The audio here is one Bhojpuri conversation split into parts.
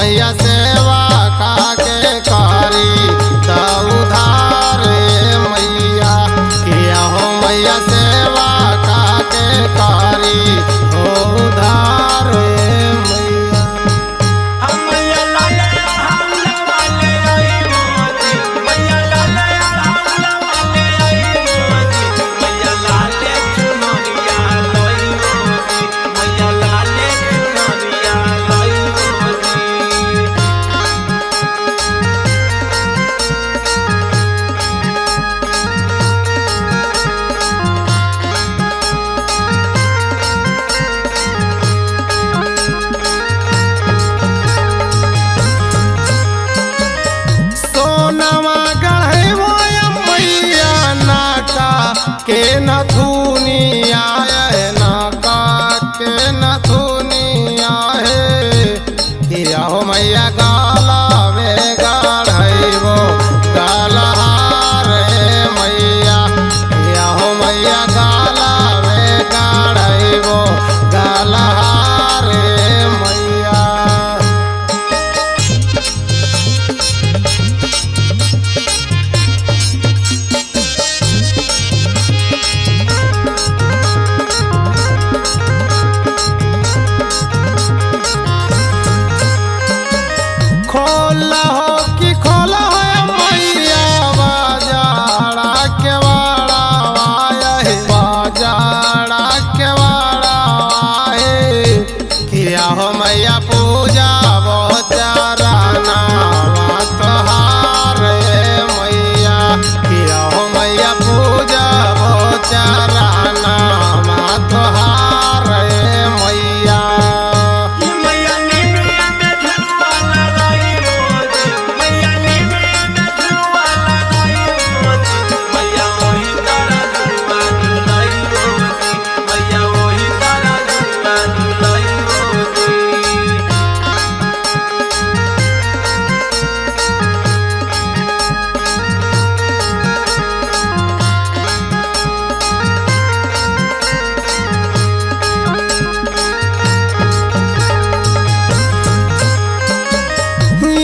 मैया सेवा खाके कारी त उधार मैया किया हो मैया सेवा खाके कारी हो उधार मैया। मैया लाले हौला वाले आई मोजी, मैया लाले हौला वाले आई मोजी, मैया लाले चुनरिया लाई मोजी, मैया लाले चुनरिया लाई मोजी। सोनवा गढ़ो मैया नाका के नथुनिया नाका के नथुनिया है किया हो मैया गाला वे गढ़ो गालहार मैया किया हो मैया गाला वे गढ़ो गालहार मैया। खोला हो कि खोला हो मैया बाजारा के वाड़ा है बाजारा के वाड़ा है किया हो मैया पूजा बहुचारा नावा तोहार मैया किया हो मैया पूजा बहुचारा नावा तोहार मैया। मैया नीमिया में झुलवा लगाई मोजी, मैया नीमिया में झुलवा लगाई मोजी, मैया वही तारा झुलवा झुलाई मोजी, मैया वही तारा झुलवा झुलाई मोजी।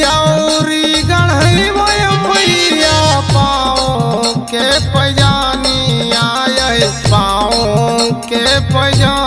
यौरी गढ़ई मैया पाँव के पैजानी आए पाँव के पैजानी